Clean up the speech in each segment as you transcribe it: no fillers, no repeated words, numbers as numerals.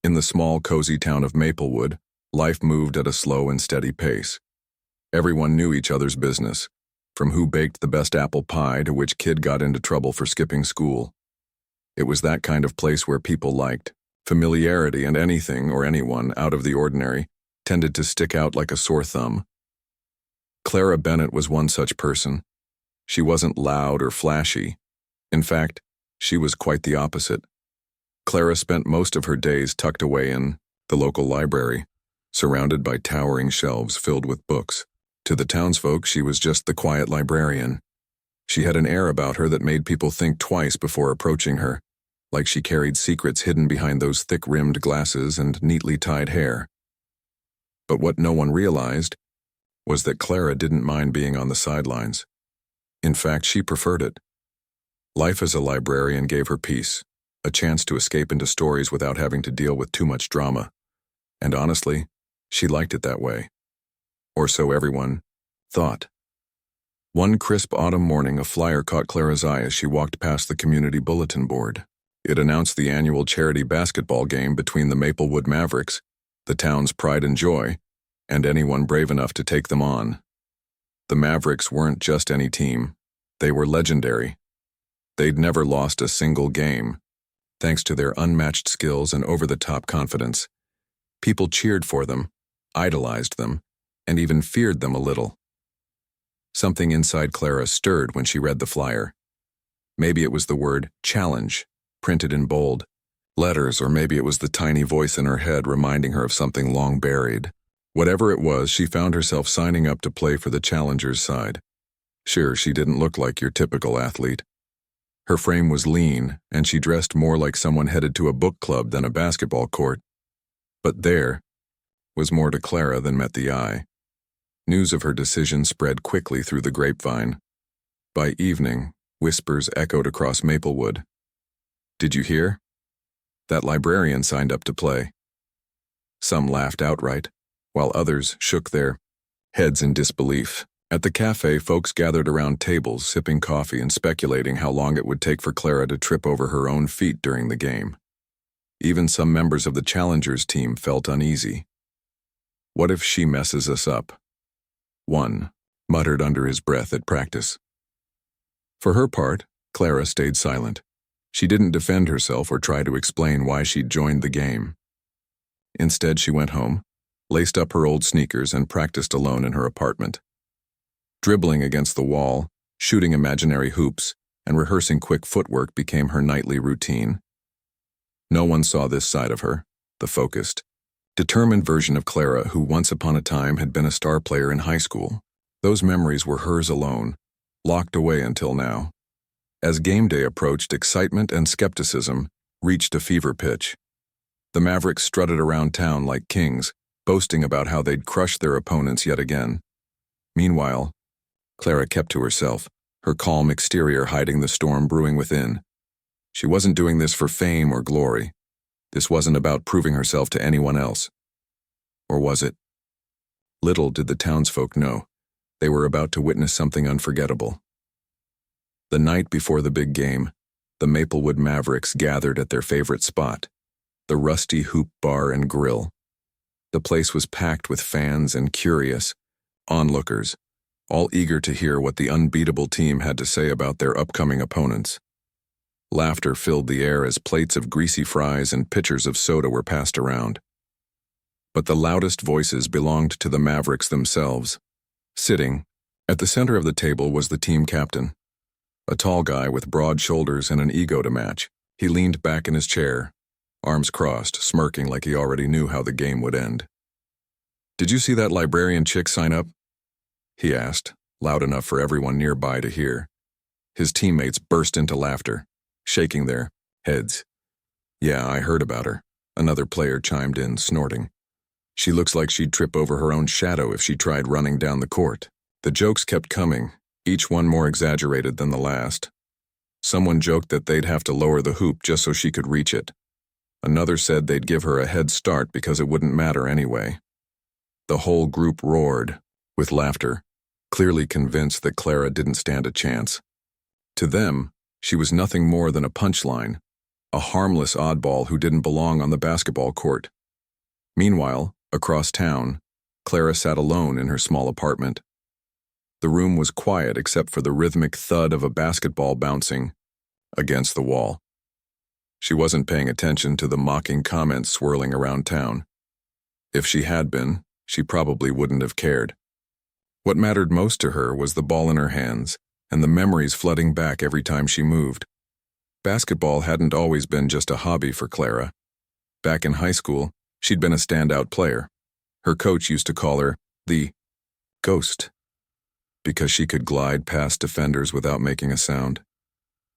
In the small, cozy town of Maplewood, life moved at a slow and steady pace. Everyone knew each other's business, from who baked the best apple pie to which kid got into trouble for skipping school. It was that kind of place where people liked familiarity, and anything or anyone out of the ordinary tended to stick out like a sore thumb. Clara Bennett was one such person. She wasn't loud or flashy. In fact, she was quite the opposite. Clara spent most of her days tucked away in the local library, surrounded by towering shelves filled with books. To the townsfolk, she was just the quiet librarian. She had an air about her that made people think twice before approaching her, like she carried secrets hidden behind those thick-rimmed glasses and neatly tied hair. But what no one realized was that Clara didn't mind being on the sidelines. In fact, she preferred it. Life as a librarian gave her peace, a chance to escape into stories without having to deal with too much drama. And honestly, she liked it that way. Or so everyone thought. One crisp autumn morning, a flyer caught Clara's eye as she walked past the community bulletin board. It announced the annual charity basketball game between the Maplewood Mavericks, the town's pride and joy, and anyone brave enough to take them on. The Mavericks weren't just any team. They were legendary. They'd never lost a single game, thanks to their unmatched skills and over-the-top confidence. People cheered for them, idolized them, and even feared them a little. Something inside Clara stirred when she read the flyer. Maybe it was the word challenge, printed in bold letters, or maybe it was the tiny voice in her head reminding her of something long buried. Whatever it was, she found herself signing up to play for the challengers' side. Sure, she didn't look like your typical athlete. Her frame was lean, and she dressed more like someone headed to a book club than a basketball court. But there was more to Clara than met the eye. News of her decision spread quickly through the grapevine. By evening, whispers echoed across Maplewood. "Did you hear? That librarian signed up to play." Some laughed outright, while others shook their heads in disbelief. At the cafe, folks gathered around tables, sipping coffee and speculating how long it would take for Clara to trip over her own feet during the game. Even some members of the challengers team felt uneasy. "What if she messes us up?" one muttered under his breath at practice. For her part, Clara stayed silent. She didn't defend herself or try to explain why she'd joined the game. Instead, she went home, laced up her old sneakers, and practiced alone in her apartment. Dribbling against the wall, shooting imaginary hoops, and rehearsing quick footwork became her nightly routine. No one saw this side of her, the focused, determined version of Clara who once upon a time had been a star player in high school. Those memories were hers alone, locked away until now. As game day approached, excitement and skepticism reached a fever pitch. The Mavericks strutted around town like kings, boasting about how they'd crushed their opponents yet again. Meanwhile, Clara kept to herself, her calm exterior hiding the storm brewing within. She wasn't doing this for fame or glory. This wasn't about proving herself to anyone else. Or was it? Little did the townsfolk know, they were about to witness something unforgettable. The night before the big game, the Maplewood Mavericks gathered at their favorite spot, the Rusty Hoop Bar and Grill. The place was packed with fans and curious onlookers, all eager to hear what the unbeatable team had to say about their upcoming opponents. Laughter filled the air as plates of greasy fries and pitchers of soda were passed around. But the loudest voices belonged to the Mavericks themselves. Sitting at the center of the table was the team captain, a tall guy with broad shoulders and an ego to match. He leaned back in his chair, arms crossed, smirking like he already knew how the game would end. "Did you see that librarian chick sign up?" he asked, loud enough for everyone nearby to hear. His teammates burst into laughter, shaking their heads. "Yeah, I heard about her," another player chimed in, snorting. "She looks like she'd trip over her own shadow if she tried running down the court." The jokes kept coming, each one more exaggerated than the last. Someone joked that they'd have to lower the hoop just so she could reach it. Another said they'd give her a head start because it wouldn't matter anyway. The whole group roared with laughter, clearly convinced that Clara didn't stand a chance. To them, she was nothing more than a punchline, a harmless oddball who didn't belong on the basketball court. Meanwhile, across town, Clara sat alone in her small apartment. The room was quiet except for the rhythmic thud of a basketball bouncing against the wall. She wasn't paying attention to the mocking comments swirling around town. If she had been, she probably wouldn't have cared. What mattered most to her was the ball in her hands and the memories flooding back every time she moved. Basketball hadn't always been just a hobby for Clara. Back in high school, she'd been a standout player. Her coach used to call her the Ghost because she could glide past defenders without making a sound.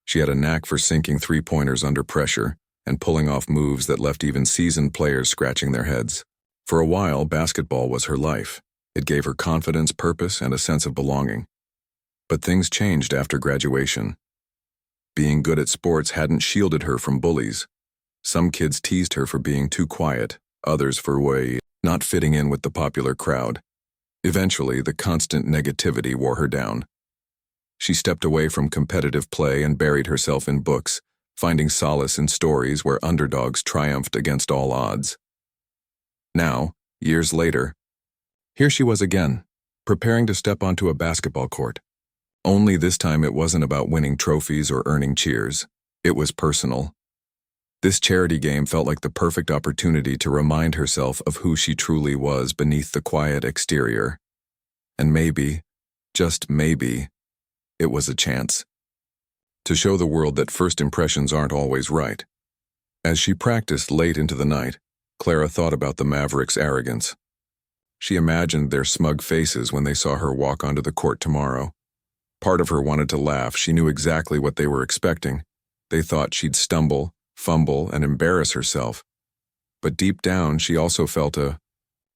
She had a knack for sinking three-pointers under pressure and pulling off moves that left even seasoned players scratching their heads. For a while, basketball was her life. It gave her confidence, purpose, and a sense of belonging. But things changed after graduation. Being good at sports hadn't shielded her from bullies. Some kids teased her for being too quiet, others for not fitting in with the popular crowd. Eventually, the constant negativity wore her down. She stepped away from competitive play and buried herself in books, finding solace in stories where underdogs triumphed against all odds. Now, years later, here she was again, preparing to step onto a basketball court. Only this time it wasn't about winning trophies or earning cheers. It was personal. This charity game felt like the perfect opportunity to remind herself of who she truly was beneath the quiet exterior. And maybe, just maybe, it was a chance to show the world that first impressions aren't always right. As she practiced late into the night, Clara thought about the Mavericks' arrogance. She imagined their smug faces when they saw her walk onto the court tomorrow. Part of her wanted to laugh. She knew exactly what they were expecting. They thought she'd stumble, fumble, and embarrass herself. But deep down, she also felt a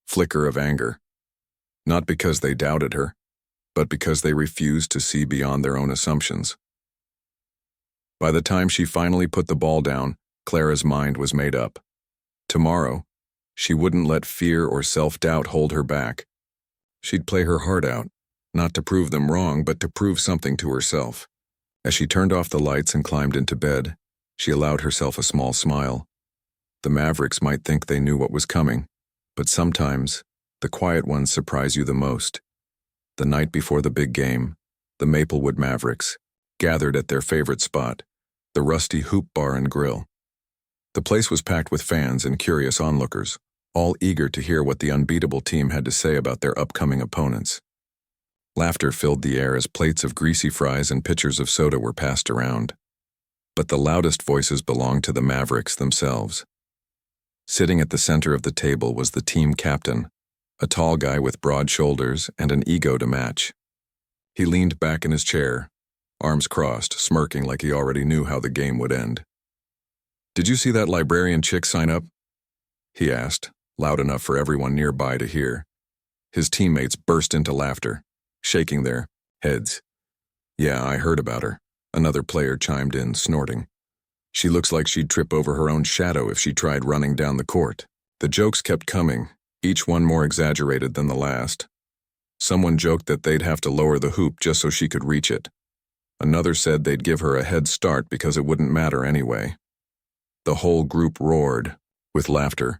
flicker of anger. Not because they doubted her, but because they refused to see beyond their own assumptions. By the time she finally put the ball down, Clara's mind was made up. Tomorrow, she wouldn't let fear or self-doubt hold her back. She'd play her heart out, not to prove them wrong, but to prove something to herself. As she turned off the lights and climbed into bed, she allowed herself a small smile. The Mavericks might think they knew what was coming, but sometimes the quiet ones surprise you the most. The night before the big game, the Maplewood Mavericks gathered at their favorite spot, the Rusty Hoop Bar and Grill. The place was packed with fans and curious onlookers, all eager to hear what the unbeatable team had to say about their upcoming opponents. Laughter filled the air as plates of greasy fries and pitchers of soda were passed around. But the loudest voices belonged to the Mavericks themselves. Sitting at the center of the table was the team captain, a tall guy with broad shoulders and an ego to match. He leaned back in his chair, arms crossed, smirking like he already knew how the game would end. "Did you see that librarian chick sign up?" he asked, loud enough for everyone nearby to hear. His teammates burst into laughter, shaking their heads. "Yeah, I heard about her," another player chimed in, snorting. "She looks like she'd trip over her own shadow if she tried running down the court." The jokes kept coming, each one more exaggerated than the last. Someone joked that they'd have to lower the hoop just so she could reach it. Another said they'd give her a head start because it wouldn't matter anyway. The whole group roared with laughter,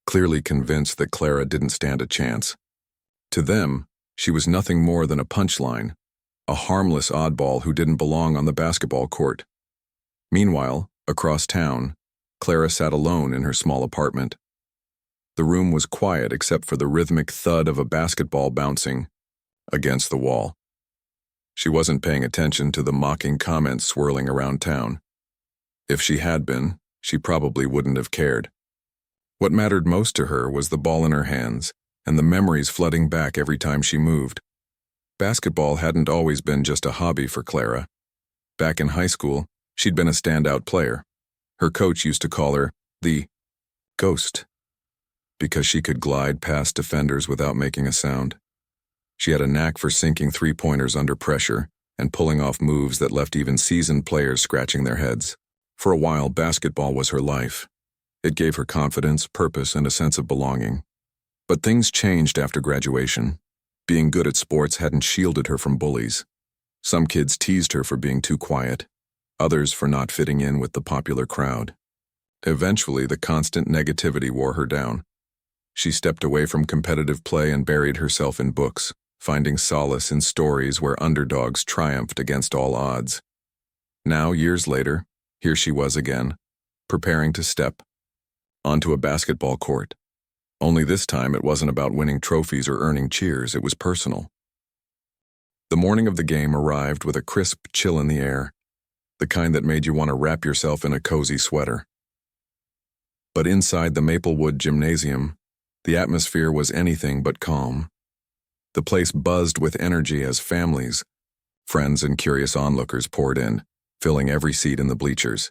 clearly convinced that Clara didn't stand a chance. To them, she was nothing more than a punchline, a harmless oddball who didn't belong on the basketball court. Meanwhile, across town, Clara sat alone in her small apartment. The room was quiet except for the rhythmic thud of a basketball bouncing against the wall. She wasn't paying attention to the mocking comments swirling around town. If she had been, she probably wouldn't have cared. What mattered most to her was the ball in her hands and the memories flooding back every time she moved. Basketball hadn't always been just a hobby for Clara. Back in high school, she'd been a standout player. Her coach used to call her the Ghost because she could glide past defenders without making a sound. She had a knack for sinking three-pointers under pressure and pulling off moves that left even seasoned players scratching their heads. For a while, basketball was her life. It gave her confidence, purpose, and a sense of belonging. But things changed after graduation. Being good at sports hadn't shielded her from bullies. Some kids teased her for being too quiet, others for not fitting in with the popular crowd. Eventually, the constant negativity wore her down. She stepped away from competitive play and buried herself in books, finding solace in stories where underdogs triumphed against all odds. Now, years later, here she was again, preparing to step onto a basketball court. Only this time it wasn't about winning trophies or earning cheers, it was personal. The morning of the game arrived with a crisp chill in the air, the kind that made you want to wrap yourself in a cozy sweater. But inside the Maplewood Gymnasium, the atmosphere was anything but calm. The place buzzed with energy as families, friends, and curious onlookers poured in, filling every seat in the bleachers.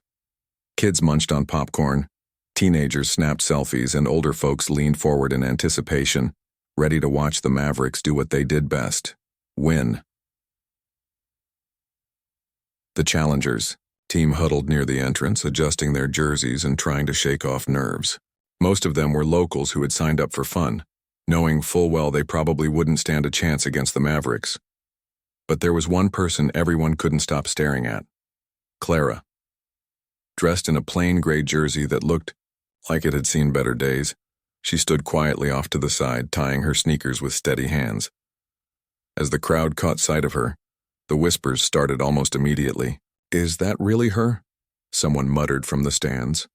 Kids munched on popcorn, teenagers snapped selfies, and older folks leaned forward in anticipation, ready to watch the Mavericks do what they did best: win. The challengers team huddled near the entrance, adjusting their jerseys and trying to shake off nerves. Most of them were locals who had signed up for fun, knowing full well they probably wouldn't stand a chance against the Mavericks. But there was one person everyone couldn't stop staring at: Clara. Dressed in a plain gray jersey that looked like it had seen better days, she stood quietly off to the side, tying her sneakers with steady hands. As the crowd caught sight of her, the whispers started almost immediately. "Is that really her?" someone muttered from the stands.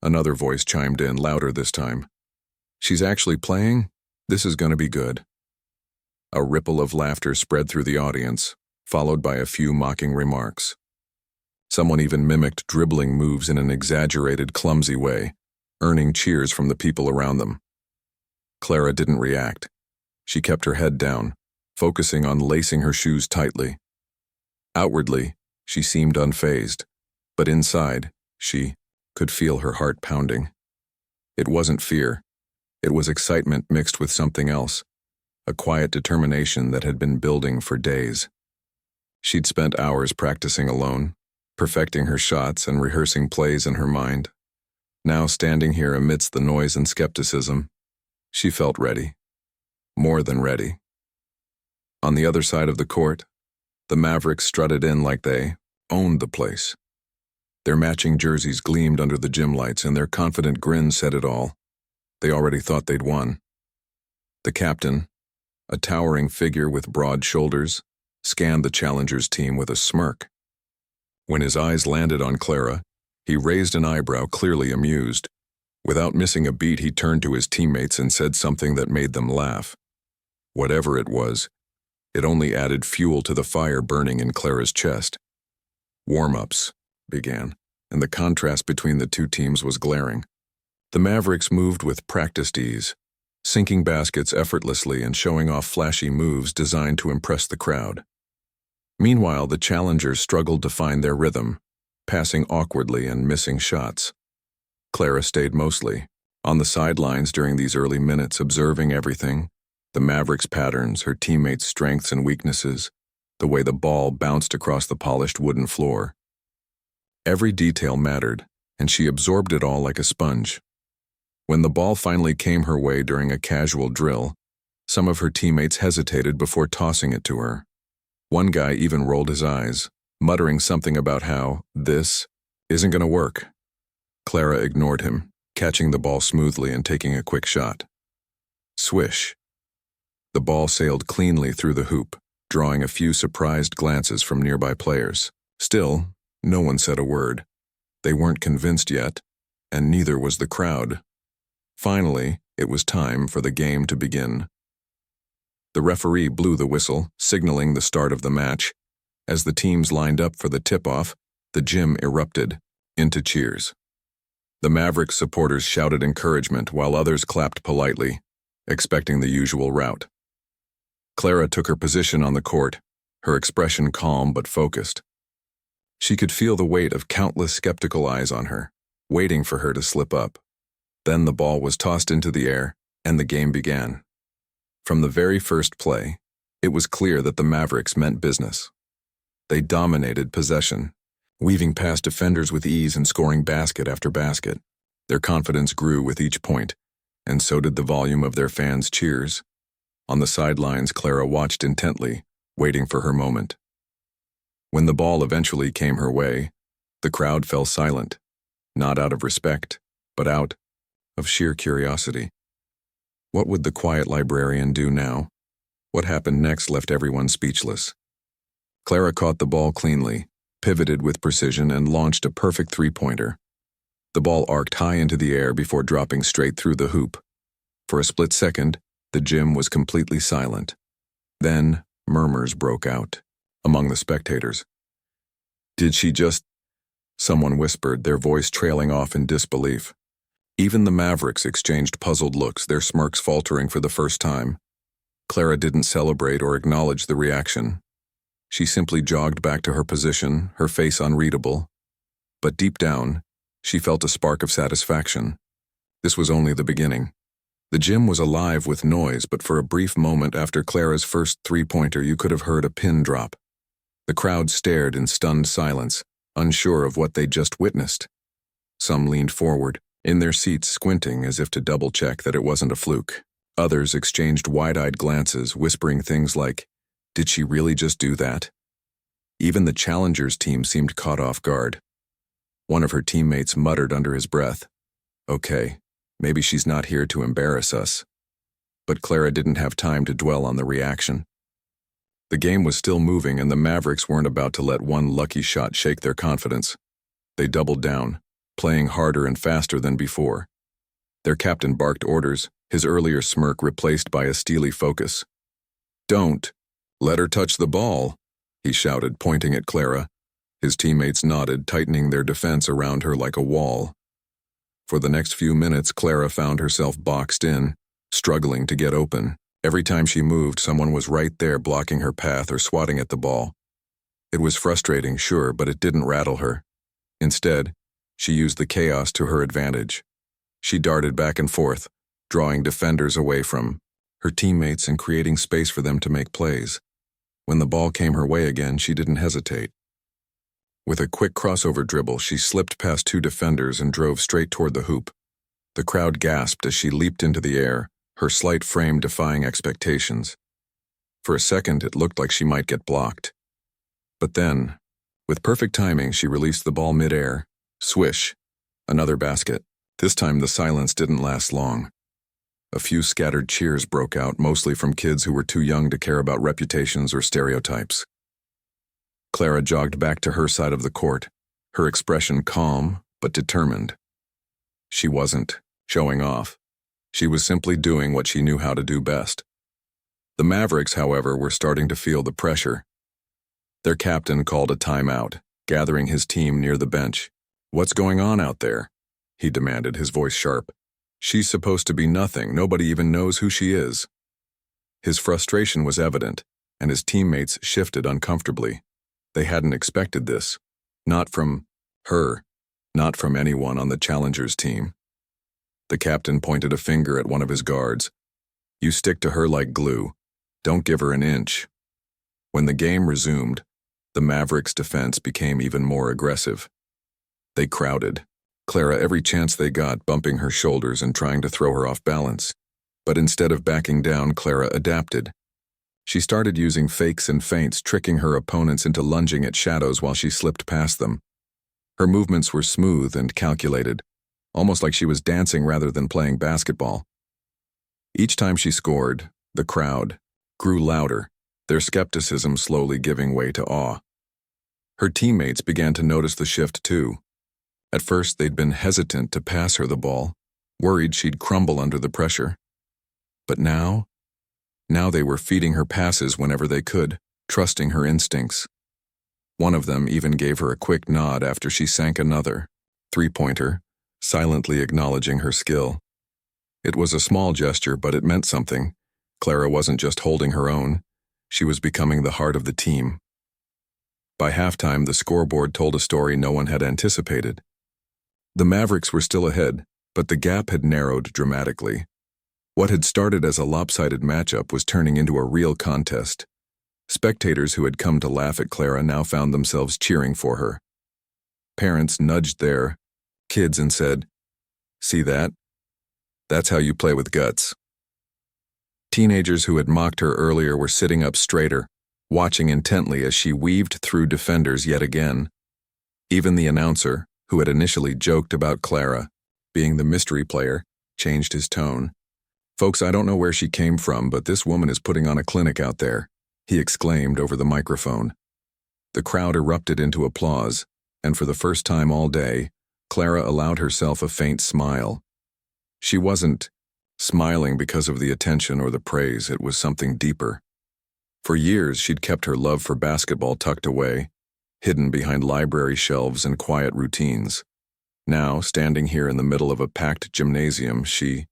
Another voice chimed in, louder this time. "She's actually playing? This is going to be good." A ripple of laughter spread through the audience, followed by a few mocking remarks. Someone even mimicked dribbling moves in an exaggerated, clumsy way, earning cheers from the people around them. Clara didn't react. She kept her head down, focusing on lacing her shoes tightly. Outwardly, she seemed unfazed, but inside, she could feel her heart pounding. It wasn't fear. It was excitement mixed with something else, a quiet determination that had been building for days. She'd spent hours practicing alone, perfecting her shots and rehearsing plays in her mind. Now, standing here amidst the noise and skepticism, she felt ready. More than ready. On the other side of the court, the Mavericks strutted in like they owned the place. Their matching jerseys gleamed under the gym lights, and their confident grin said it all. They already thought they'd won. The captain, a towering figure with broad shoulders, scanned the challengers' team with a smirk. When his eyes landed on Clara, he raised an eyebrow, clearly amused. Without missing a beat, he turned to his teammates and said something that made them laugh. Whatever it was, it only added fuel to the fire burning in Clara's chest. Warm-ups began, and the contrast between the two teams was glaring. The Mavericks moved with practiced ease, sinking baskets effortlessly and showing off flashy moves designed to impress the crowd. Meanwhile, the challengers struggled to find their rhythm, passing awkwardly and missing shots. Clara stayed mostly on the sidelines during these early minutes, observing everything: the Mavericks' patterns, her teammates' strengths and weaknesses, the way the ball bounced across the polished wooden floor. Every detail mattered, and she absorbed it all like a sponge. When the ball finally came her way during a casual drill, some of her teammates hesitated before tossing it to her. One guy even rolled his eyes, muttering something about how this isn't going to work. Clara ignored him, catching the ball smoothly and taking a quick shot. Swish. The ball sailed cleanly through the hoop, drawing a few surprised glances from nearby players. Still, no one said a word. They weren't convinced yet, and neither was the crowd. Finally, it was time for the game to begin. The referee blew the whistle, signaling the start of the match. As the teams lined up for the tip-off, the gym erupted into cheers. The Mavericks supporters shouted encouragement while others clapped politely, expecting the usual route. Clara took her position on the court, her expression calm but focused. She could feel the weight of countless skeptical eyes on her, waiting for her to slip up. Then the ball was tossed into the air, and the game began. From the very first play, it was clear that the Mavericks meant business. They dominated possession, weaving past defenders with ease and scoring basket after basket. Their confidence grew with each point, and so did the volume of their fans' cheers. On the sidelines, Clara watched intently, waiting for her moment. When the ball eventually came her way, the crowd fell silent. not out of respect, but out of sheer curiosity. What would the quiet librarian do now? What happened next left everyone speechless. Clara caught the ball cleanly, pivoted with precision, and launched a perfect three-pointer. The ball arced high into the air before dropping straight through the hoop. For a split second, the gym was completely silent. Then, murmurs broke out among the spectators. "Did she just—" someone whispered, their voice trailing off in disbelief. Even the Mavericks exchanged puzzled looks, their smirks faltering for the first time. Clara didn't celebrate or acknowledge the reaction. She simply jogged back to her position, her face unreadable. But deep down, she felt a spark of satisfaction. This was only the beginning. The gym was alive with noise, but for a brief moment after Clara's first three-pointer, you could have heard a pin drop. The crowd stared in stunned silence, unsure of what they'd just witnessed. Some leaned forward, in their seats squinting as if to double-check that it wasn't a fluke. Others exchanged wide-eyed glances, whispering things like, "Did she really just do that?" Even the challengers team seemed caught off guard. One of her teammates muttered under his breath, "Okay, maybe she's not here to embarrass us." But Clara didn't have time to dwell on the reaction. The game was still moving, and the Mavericks weren't about to let one lucky shot shake their confidence. They doubled down, playing harder and faster than before. Their captain barked orders, his earlier smirk replaced by a steely focus. "Don't let her touch the ball," he shouted, pointing at Clara. His teammates nodded, tightening their defense around her like a wall. For the next few minutes, Clara found herself boxed in, struggling to get open. Every time she moved, someone was right there blocking her path or swatting at the ball. It was frustrating, sure, but it didn't rattle her. Instead, she used the chaos to her advantage. She darted back and forth, drawing defenders away from her teammates and creating space for them to make plays. When the ball came her way again, she didn't hesitate. With a quick crossover dribble, she slipped past two defenders and drove straight toward the hoop. The crowd gasped as she leaped into the air, her slight frame defying expectations. For a second, it looked like she might get blocked. But then, with perfect timing, she released the ball mid-air. Swish. Another basket. This time, the silence didn't last long. A few scattered cheers broke out, mostly from kids who were too young to care about reputations or stereotypes. Clara jogged back to her side of the court, her expression calm but determined. She wasn't showing off. She was simply doing what she knew how to do best. The Mavericks, however, were starting to feel the pressure. Their captain called a timeout, gathering his team near the bench. "What's going on out there?" he demanded, his voice sharp. "She's supposed to be nothing. Nobody even knows who she is." His frustration was evident, and his teammates shifted uncomfortably. They hadn't expected this. Not from her, not from anyone on the challengers team. The captain pointed a finger at one of his guards. "You stick to her like glue. Don't give her an inch." When the game resumed, the Mavericks' defense became even more aggressive. They crowded, Clara every chance they got, bumping her shoulders and trying to throw her off balance. But instead of backing down, Clara adapted. She started using fakes and feints, tricking her opponents into lunging at shadows while she slipped past them. Her movements were smooth and calculated, almost like she was dancing rather than playing basketball. Each time she scored, the crowd grew louder, their skepticism slowly giving way to awe. Her teammates began to notice the shift too. At first, they'd been hesitant to pass her the ball, worried she'd crumble under the pressure. But now they were feeding her passes whenever they could, trusting her instincts. One of them even gave her a quick nod after she sank another three-pointer, silently acknowledging her skill. It was a small gesture, but it meant something. Clara wasn't just holding her own. She was becoming the heart of the team. By halftime, the scoreboard told a story no one had anticipated. The Mavericks were still ahead, but the gap had narrowed dramatically. What had started as a lopsided matchup was turning into a real contest. Spectators who had come to laugh at Clara now found themselves cheering for her. Parents nudged their kids and said, "See that? That's how you play with guts." Teenagers who had mocked her earlier were sitting up straighter, watching intently as she weaved through defenders yet again. Even the announcer, who had initially joked about Clara being the mystery player, changed his tone. "Folks, I don't know where she came from, but this woman is putting on a clinic out there," he exclaimed over the microphone. The crowd erupted into applause, and for the first time all day, Clara allowed herself a faint smile. She wasn't smiling because of the attention or the praise, it was something deeper. For years, she'd kept her love for basketball tucked away, hidden behind library shelves and quiet routines. Now, standing here in the middle of a packed gymnasium, she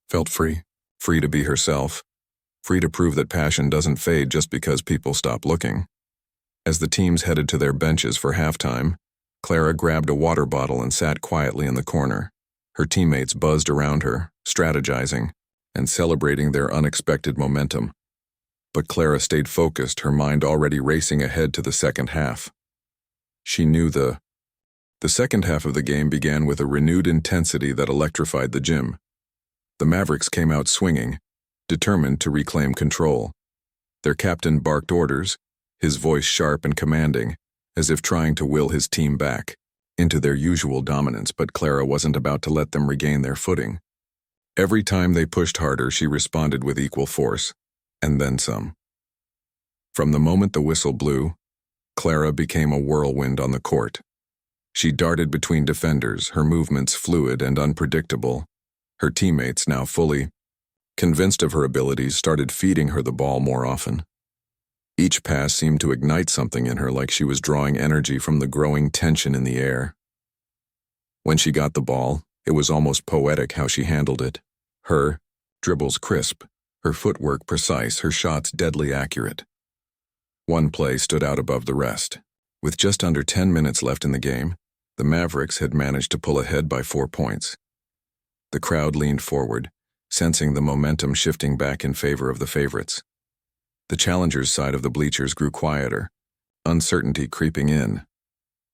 felt free to be herself, free to prove that passion doesn't fade just because people stop looking. As the teams headed to their benches for halftime, Clara grabbed a water bottle and sat quietly in the corner. Her teammates buzzed around her, strategizing and celebrating their unexpected momentum. But Clara stayed focused, her mind already racing ahead to the second half. She knew the second half of the game began with a renewed intensity that electrified the gym. The Mavericks came out swinging, determined to reclaim control. Their captain barked orders, his voice sharp and commanding, as if trying to will his team back into their usual dominance, but Clara wasn't about to let them regain their footing. Every time they pushed harder, she responded with equal force, and then some. From the moment the whistle blew, Clara became a whirlwind on the court. She darted between defenders, her movements fluid and unpredictable. Her teammates, now fully convinced of her abilities, started feeding her the ball more often. Each pass seemed to ignite something in her, like she was drawing energy from the growing tension in the air. When she got the ball, it was almost poetic how she handled it. Her dribbles crisp, her footwork precise, her shots deadly accurate. One play stood out above the rest. With just under 10 minutes left in the game, the Mavericks had managed to pull ahead by 4 points. The crowd leaned forward, sensing the momentum shifting back in favor of the favorites. The challengers' side of the bleachers grew quieter, uncertainty creeping in.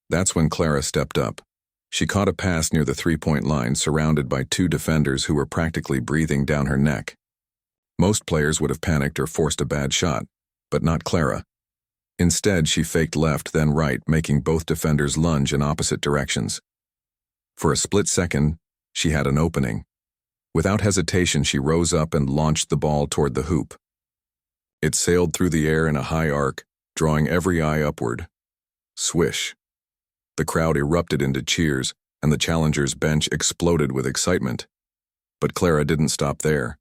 That's when Clara stepped up. She caught a pass near the three-point line, surrounded by 2 defenders who were practically breathing down her neck. Most players would have panicked or forced a bad shot, but not Clara. Instead, she faked left, then right, making both defenders lunge in opposite directions. For a split second, she had an opening. Without hesitation, she rose up and launched the ball toward the hoop. It sailed through the air in a high arc, drawing every eye upward. Swish. The crowd erupted into cheers, and the challengers' bench exploded with excitement. But Clara didn't stop there.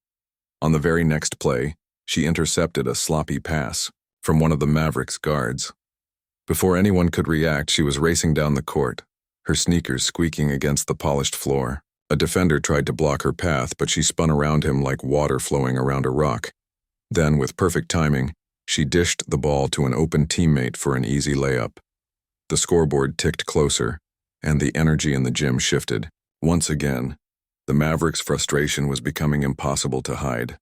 On the very next play, she intercepted a sloppy pass from one of the Mavericks' guards. Before anyone could react, she was racing down the court, her sneakers squeaking against the polished floor. A defender tried to block her path, but she spun around him like water flowing around a rock. Then, with perfect timing, she dished the ball to an open teammate for an easy layup. The scoreboard ticked closer, and the energy in the gym shifted. Once again, the Mavericks' frustration was becoming impossible to hide.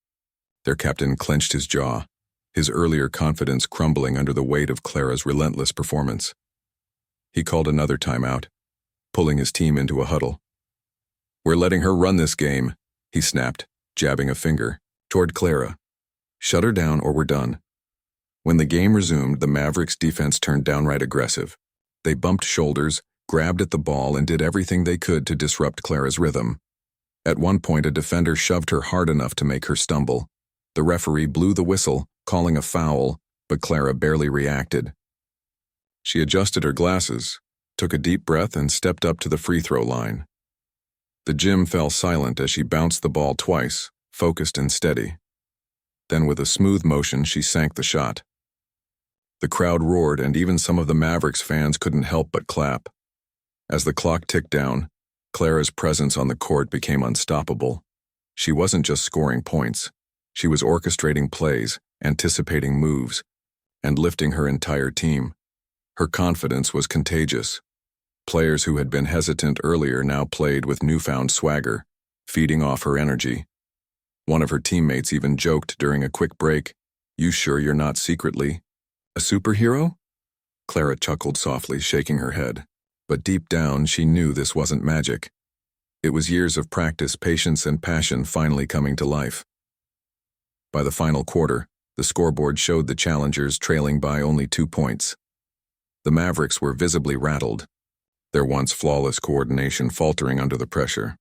Their captain clenched his jaw, his earlier confidence crumbling under the weight of Clara's relentless performance. He called another timeout, pulling his team into a huddle. "We're letting her run this game," he snapped, jabbing a finger toward Clara. "Shut her down or we're done." When the game resumed, the Mavericks' defense turned downright aggressive. They bumped shoulders, grabbed at the ball, and did everything they could to disrupt Clara's rhythm. At one point, a defender shoved her hard enough to make her stumble. The referee blew the whistle, calling a foul, but Clara barely reacted. She adjusted her glasses, took a deep breath, and stepped up to the free throw line. The gym fell silent as she bounced the ball twice, focused and steady. Then with a smooth motion, she sank the shot. The crowd roared, and even some of the Mavericks fans couldn't help but clap. As the clock ticked down, Clara's presence on the court became unstoppable. She wasn't just scoring points. She was orchestrating plays, anticipating moves, and lifting her entire team. Her confidence was contagious. Players who had been hesitant earlier now played with newfound swagger, feeding off her energy. One of her teammates even joked during a quick break, "You sure you're not secretly a superhero?" Clara chuckled softly, shaking her head. But deep down, she knew this wasn't magic. It was years of practice, patience, and passion finally coming to life. By the final quarter, the scoreboard showed the challengers trailing by only 2 points. The Mavericks were visibly rattled. their once flawless coordination faltering under the pressure.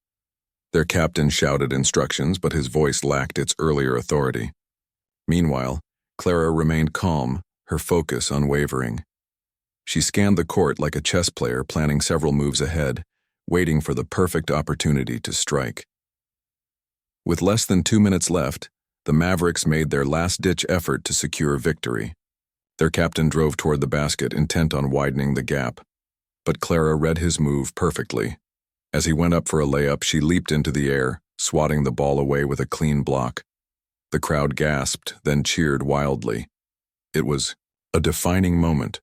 Their captain shouted instructions, but his voice lacked its earlier authority. Meanwhile, Clara remained calm, her focus unwavering. She scanned the court like a chess player planning several moves ahead, waiting for the perfect opportunity to strike. With less than 2 minutes left, the Mavericks made their last-ditch effort to secure victory. Their captain drove toward the basket, intent on widening the gap. But Clara read his move perfectly. As he went up for a layup, she leaped into the air, swatting the ball away with a clean block. The crowd gasped, then cheered wildly. It was a defining moment,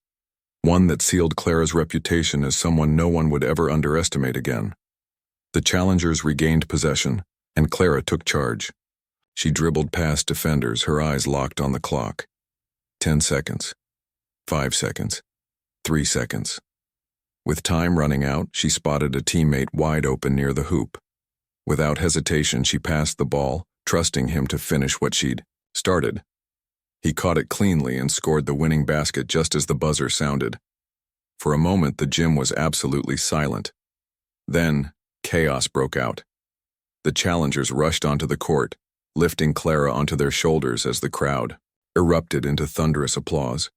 one that sealed Clara's reputation as someone no one would ever underestimate again. The challengers regained possession, and Clara took charge. She dribbled past defenders, her eyes locked on the clock. 10 seconds. 5 seconds. 3 seconds. With time running out, she spotted a teammate wide open near the hoop. Without hesitation, she passed the ball, trusting him to finish what she'd started. He caught it cleanly and scored the winning basket just as the buzzer sounded. For a moment, the gym was absolutely silent. Then, chaos broke out. The challengers rushed onto the court, lifting Clara onto their shoulders as the crowd erupted into thunderous applause.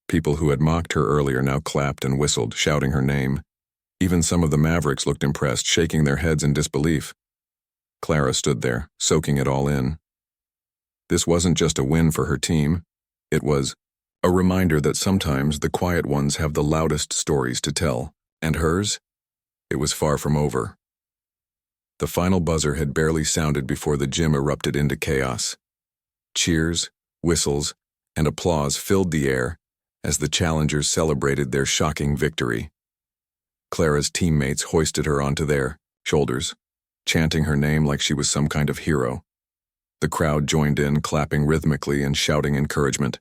People who had mocked her earlier now clapped and whistled, shouting her name. Even some of the Mavericks looked impressed, shaking their heads in disbelief. Clara stood there, soaking it all in. This wasn't just a win for her team. It was a reminder that sometimes the quiet ones have the loudest stories to tell, and hers? It was far from over. The final buzzer had barely sounded before the gym erupted into chaos. Cheers, whistles, and applause filled the air as the challengers celebrated their shocking victory. Clara's teammates hoisted her onto their shoulders, chanting her name like she was some kind of hero. The crowd joined in, clapping rhythmically and shouting encouragement.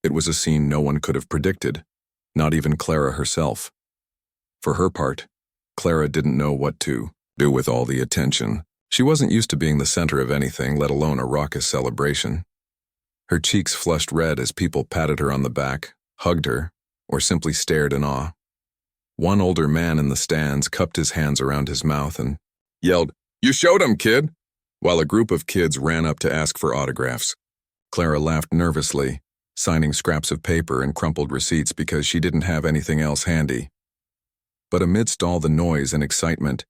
It was a scene no one could have predicted, not even Clara herself. For her part, Clara didn't know what to do with all the attention. She wasn't used to being the center of anything, let alone a raucous celebration. Her cheeks flushed red as people patted her on the back, hugged her, or simply stared in awe. One older man in the stands cupped his hands around his mouth and yelled, "You showed 'em, kid!" while a group of kids ran up to ask for autographs. Clara laughed nervously, signing scraps of paper and crumpled receipts because she didn't have anything else handy. But amidst all the noise and excitement,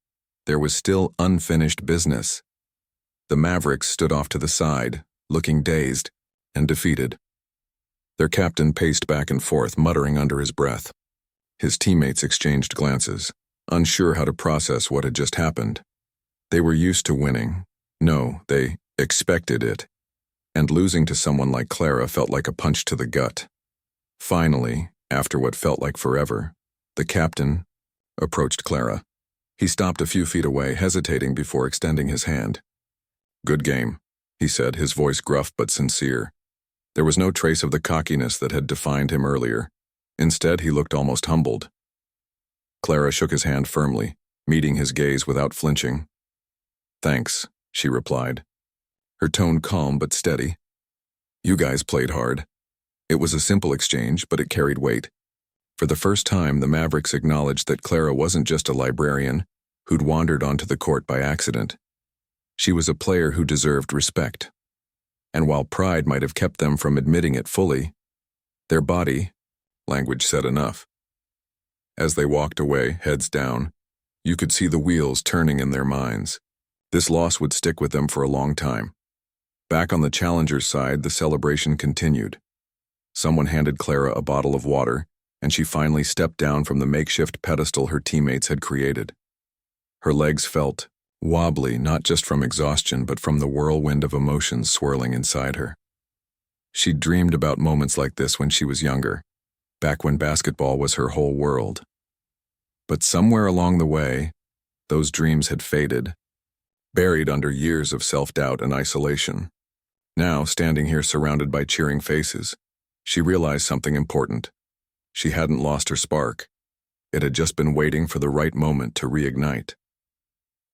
there was still unfinished business. The Mavericks stood off to the side, looking dazed and defeated. Their captain paced back and forth, muttering under his breath. His teammates exchanged glances, unsure how to process what had just happened. They were used to winning. No, they expected it. And losing to someone like Clara felt like a punch to the gut. Finally, after what felt like forever, the captain approached Clara. He stopped a few feet away, hesitating before extending his hand. "Good game," he said, his voice gruff but sincere. There was no trace of the cockiness that had defined him earlier. Instead, he looked almost humbled. Clara shook his hand firmly, meeting his gaze without flinching. "Thanks," she replied, her tone calm but steady. "You guys played hard." It was a simple exchange, but it carried weight. For the first time, the Mavericks acknowledged that Clara wasn't just a librarian who'd wandered onto the court by accident. She was a player who deserved respect. And while pride might have kept them from admitting it fully, their body language said enough. As they walked away, heads down, you could see the wheels turning in their minds. This loss would stick with them for a long time. Back on the challengers' side, the celebration continued. Someone handed Clara a bottle of water, and she finally stepped down from the makeshift pedestal her teammates had created. Her legs felt wobbly, not just from exhaustion, but from the whirlwind of emotions swirling inside her. She'd dreamed about moments like this when she was younger, back when basketball was her whole world. But somewhere along the way, those dreams had faded, buried under years of self-doubt and isolation. Now, standing here surrounded by cheering faces, she realized something important. She hadn't lost her spark. It had just been waiting for the right moment to reignite.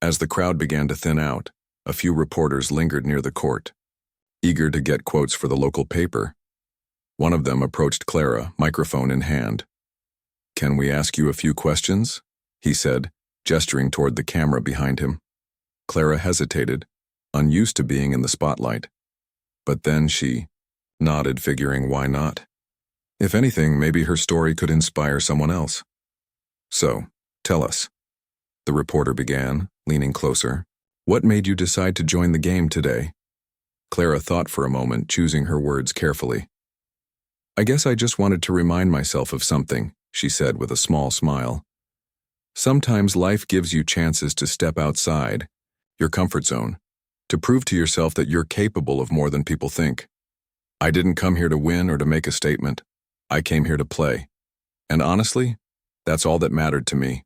As the crowd began to thin out, a few reporters lingered near the court, eager to get quotes for the local paper. One of them approached Clara, microphone in hand. "Can we ask you a few questions?" he said, gesturing toward the camera behind him. Clara hesitated, unused to being in the spotlight. But then she nodded, figuring why not. If anything, maybe her story could inspire someone else. "So, tell us," the reporter began, leaning closer. "What made you decide to join the game today?" Clara thought for a moment, choosing her words carefully. "I guess I just wanted to remind myself of something," she said with a small smile. "Sometimes life gives you chances to step outside your comfort zone, to prove to yourself that you're capable of more than people think. I didn't come here to win or to make a statement. I came here to play. And honestly, that's all that mattered to me."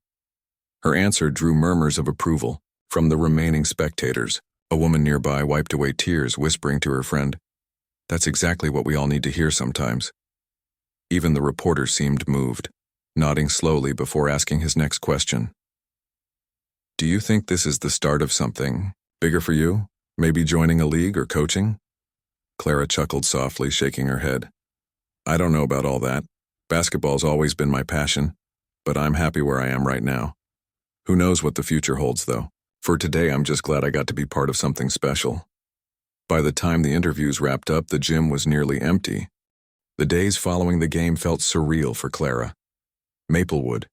Her answer drew murmurs of approval from the remaining spectators. A woman nearby wiped away tears, whispering to her friend, "That's exactly what we all need to hear sometimes." Even the reporter seemed moved, nodding slowly before asking his next question. "Do you think this is the start of something bigger for you? Maybe joining a league or coaching?" Clara chuckled softly, shaking her head. "I don't know about all that. Basketball's always been my passion, but I'm happy where I am right now. Who knows what the future holds, though. For today, I'm just glad I got to be part of something special." By the time the interviews wrapped up, the gym was nearly empty. The days following the game felt surreal for Clara. Maplewood,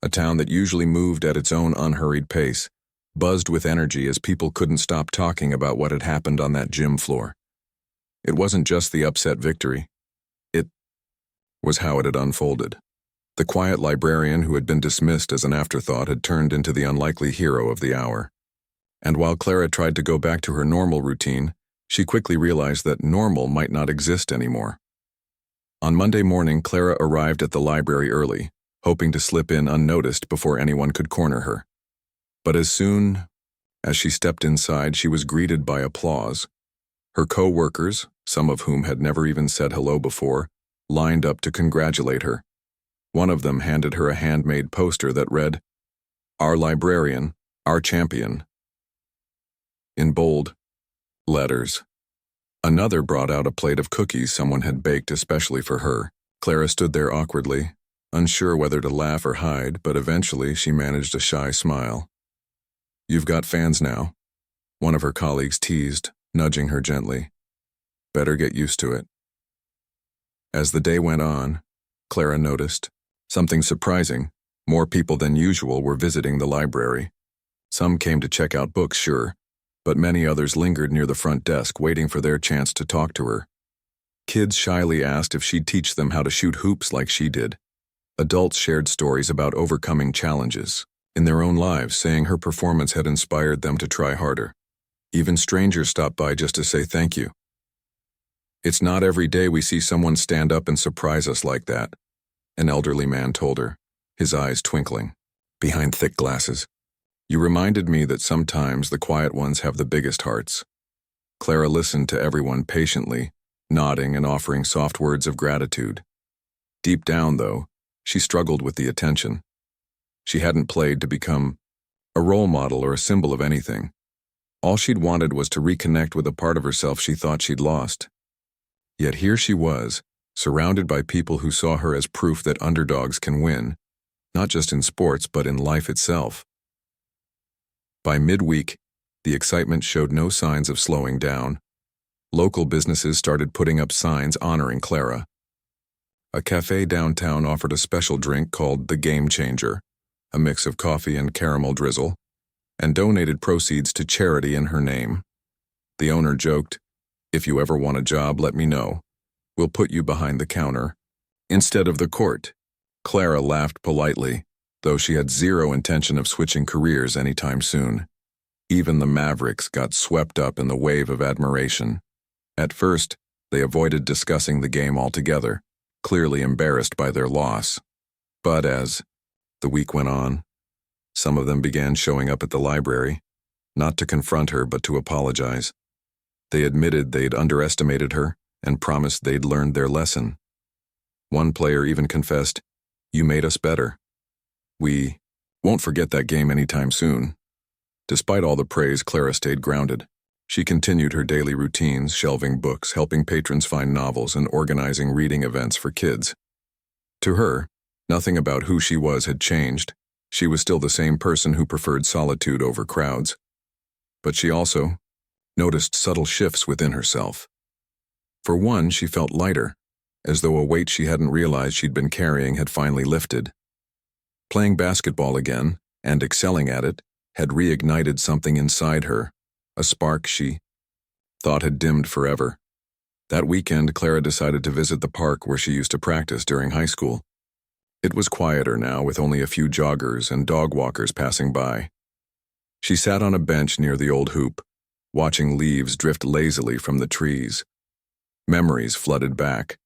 a town that usually moved at its own unhurried pace, buzzed with energy as people couldn't stop talking about what had happened on that gym floor. It wasn't just the upset victory. It was how it had unfolded. The quiet librarian who had been dismissed as an afterthought had turned into the unlikely hero of the hour. And while Clara tried to go back to her normal routine, she quickly realized that normal might not exist anymore. On Monday morning, Clara arrived at the library early, hoping to slip in unnoticed before anyone could corner her. But as soon as she stepped inside, she was greeted by applause. Her co-workers, some of whom had never even said hello before, lined up to congratulate her. One of them handed her a handmade poster that read, "Our librarian, our champion," in bold letters. Another brought out a plate of cookies someone had baked especially for her. Clara stood there awkwardly, unsure whether to laugh or hide, but eventually she managed a shy smile. "You've got fans now," one of her colleagues teased, nudging her gently. "Better get used to it." As the day went on, Clara noticed something surprising. More people than usual were visiting the library. Some came to check out books, sure, but many others lingered near the front desk waiting for their chance to talk to her. Kids shyly asked if she'd teach them how to shoot hoops like she did. Adults shared stories about overcoming challenges in their own lives, saying her performance had inspired them to try harder. Even strangers stopped by just to say thank you. "It's not every day we see someone stand up and surprise us like that," an elderly man told her, his eyes twinkling behind thick glasses. "You reminded me that sometimes the quiet ones have the biggest hearts." Clara listened to everyone patiently, nodding and offering soft words of gratitude. Deep down, though, she struggled with the attention. She hadn't played to become a role model or a symbol of anything. All she'd wanted was to reconnect with a part of herself she thought she'd lost. Yet here she was, surrounded by people who saw her as proof that underdogs can win, not just in sports but in life itself. By midweek, the excitement showed no signs of slowing down. Local businesses started putting up signs honoring Clara. A cafe downtown offered a special drink called the Game Changer, a mix of coffee and caramel drizzle, and donated proceeds to charity in her name. The owner joked, "If you ever want a job, let me know. We'll put you behind the counter instead of the court." Clara laughed politely, though she had zero intention of switching careers anytime soon. Even the Mavericks got swept up in the wave of admiration. At first, they avoided discussing the game altogether, clearly embarrassed by their loss. But as the week went on, some of them began showing up at the library, not to confront her but to apologize. They admitted they'd underestimated her and promised they'd learned their lesson. One player even confessed, "You made us better. We won't forget that game anytime soon." Despite all the praise, Clara stayed grounded. She continued her daily routines, shelving books, helping patrons find novels, and organizing reading events for kids. To her, Nothing about who she was had changed. She was still the same person who preferred solitude over crowds. But she also noticed subtle shifts within herself. For one, she felt lighter, as though a weight she hadn't realized she'd been carrying had finally lifted. Playing basketball again, and excelling at it, had reignited something inside her, a spark she thought had dimmed forever. That weekend, Clara decided to visit the park where she used to practice during high school. It was quieter now, with only a few joggers and dog walkers passing by. She sat on a bench near the old hoop, watching leaves drift lazily from the trees. Memories flooded back.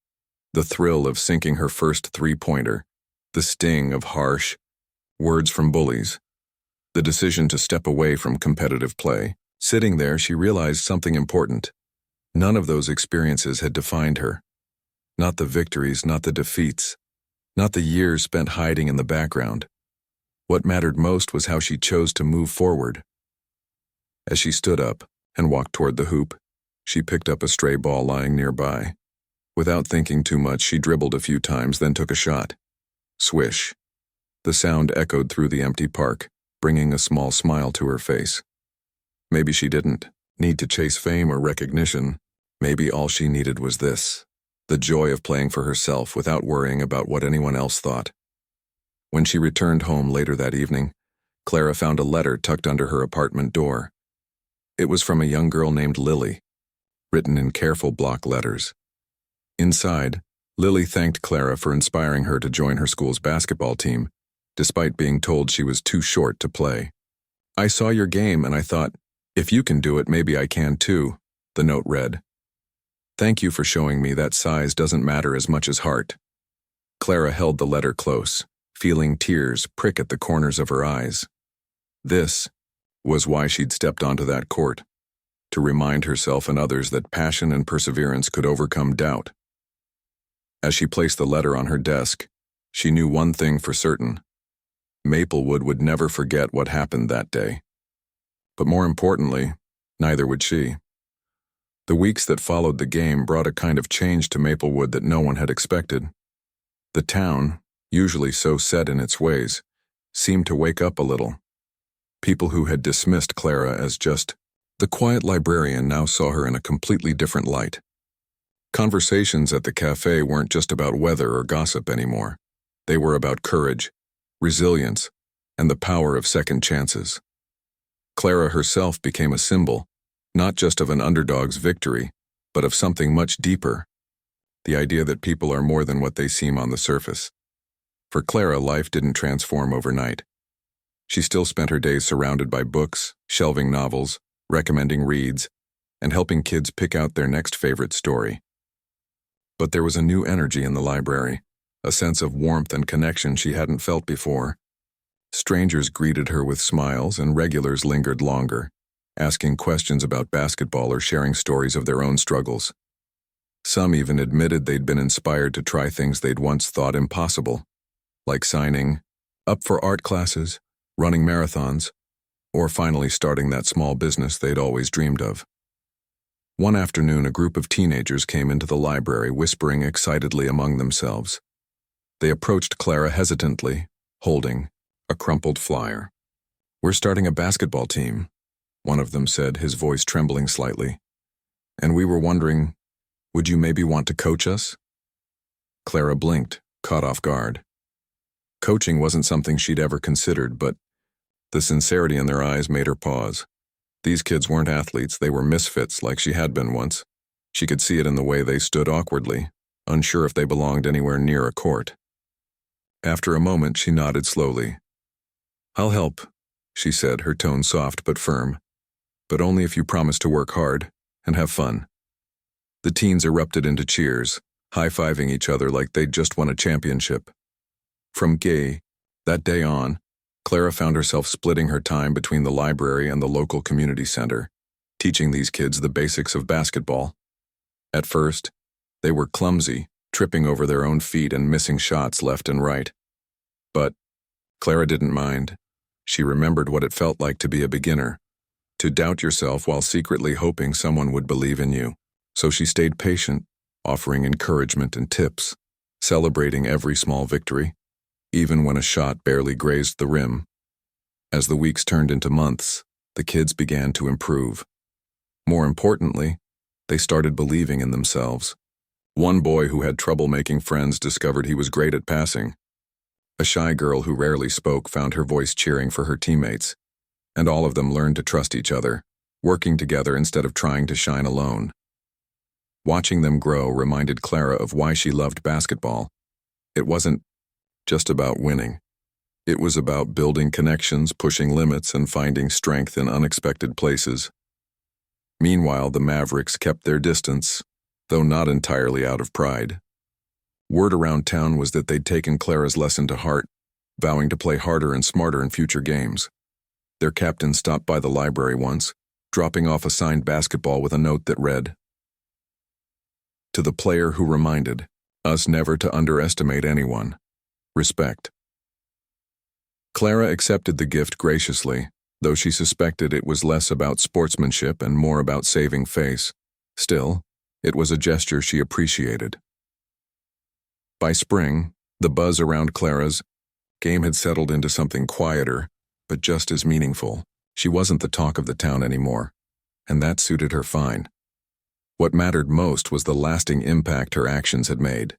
The thrill of sinking her first three-pointer, the sting of harsh words from bullies, the decision to step away from competitive play. Sitting there, she realized something important. None of those experiences had defined her. Not the victories, not the defeats, not the years spent hiding in the background. What mattered most was how she chose to move forward. As she stood up and walked toward the hoop, she picked up a stray ball lying nearby. Without thinking too much, she dribbled a few times, then took a shot. Swish. The sound echoed through the empty park, bringing a small smile to her face. Maybe she didn't need to chase fame or recognition. Maybe all she needed was this, the joy of playing for herself without worrying about what anyone else thought. When she returned home later that evening, Clara found a letter tucked under her apartment door. It was from a young girl named Lily, written in careful block letters. Inside, Lily thanked Clara for inspiring her to join her school's basketball team, despite being told she was too short to play. "I saw your game and I thought, if you can do it, maybe I can too," the note read. "Thank you for showing me that size doesn't matter as much as heart." Clara held the letter close, feeling tears prick at the corners of her eyes. This was why she'd stepped onto that court, to remind herself and others that passion and perseverance could overcome doubt. As she placed the letter on her desk, she knew one thing for certain. Maplewood would never forget what happened that day. But more importantly, neither would she. The weeks that followed the game brought a kind of change to Maplewood that no one had expected. The town, usually so set in its ways, seemed to wake up a little. People who had dismissed Clara as just the quiet librarian now saw her in a completely different light. Conversations at the cafe weren't just about weather or gossip anymore. They were about courage, resilience, and the power of second chances. Clara herself became a symbol, not just of an underdog's victory, but of something much deeper, the idea that people are more than what they seem on the surface. For Clara, life didn't transform overnight. She still spent her days surrounded by books, shelving novels, recommending reads, and helping kids pick out their next favorite story. But there was a new energy in the library, a sense of warmth and connection she hadn't felt before. Strangers greeted her with smiles, and regulars lingered longer, asking questions about basketball or sharing stories of their own struggles. Some even admitted they'd been inspired to try things they'd once thought impossible, like signing up for art classes, running marathons, or finally starting that small business they'd always dreamed of. One afternoon, a group of teenagers came into the library, whispering excitedly among themselves. They approached Clara hesitantly, holding a crumpled flyer. "We're starting a basketball team," one of them said, his voice trembling slightly. "And we were wondering, would you maybe want to coach us?" Clara blinked, caught off guard. Coaching wasn't something she'd ever considered, but the sincerity in their eyes made her pause. These kids weren't athletes, they were misfits like she had been once. She could see it in the way they stood awkwardly, unsure if they belonged anywhere near a court. After a moment, she nodded slowly. "I'll help," she said, her tone soft but firm. "But only if you promise to work hard and have fun." The teens erupted into cheers, high-fiving each other like they'd just won a championship. From that day on, Clara found herself splitting her time between the library and the local community center, teaching these kids the basics of basketball. At first, they were clumsy, tripping over their own feet and missing shots left and right. But Clara didn't mind. She remembered what it felt like to be a beginner, to doubt yourself while secretly hoping someone would believe in you. So she stayed patient, offering encouragement and tips, celebrating every small victory. even when a shot barely grazed the rim. As the weeks turned into months, the kids began to improve. More importantly, they started believing in themselves. One boy who had trouble making friends discovered he was great at passing. A shy girl who rarely spoke found her voice cheering for her teammates, and all of them learned to trust each other, working together instead of trying to shine alone. Watching them grow reminded Clara of why she loved basketball. It wasn't just about winning. It was about building connections, pushing limits, and finding strength in unexpected places. Meanwhile, the Mavericks kept their distance, though not entirely out of pride. Word around town was that they'd taken Clara's lesson to heart, vowing to play harder and smarter in future games. Their captain stopped by the library once, dropping off a signed basketball with a note that read, "To the player who reminded us never to underestimate anyone. Respect." Clara accepted the gift graciously, though she suspected it was less about sportsmanship and more about saving face. Still, it was a gesture she appreciated. By spring, the buzz around Clara's game had settled into something quieter, but just as meaningful. She wasn't the talk of the town anymore, and that suited her fine. What mattered most was the lasting impact her actions had made.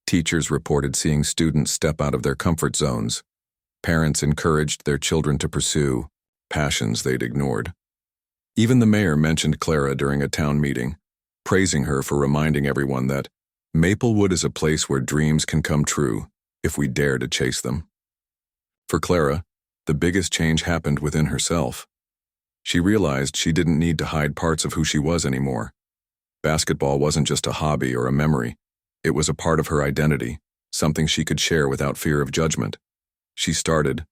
Teachers reported seeing students step out of their comfort zones. Parents encouraged their children to pursue passions they'd ignored. Even the mayor mentioned Clara during a town meeting, praising her for reminding everyone that Maplewood is a place where dreams can come true if we dare to chase them. For Clara, the biggest change happened within herself. She realized she didn't need to hide parts of who she was anymore. Basketball wasn't just a hobby or a memory. It was a part of her identity, something she could share without fear of judgment. She started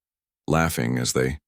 laughing as they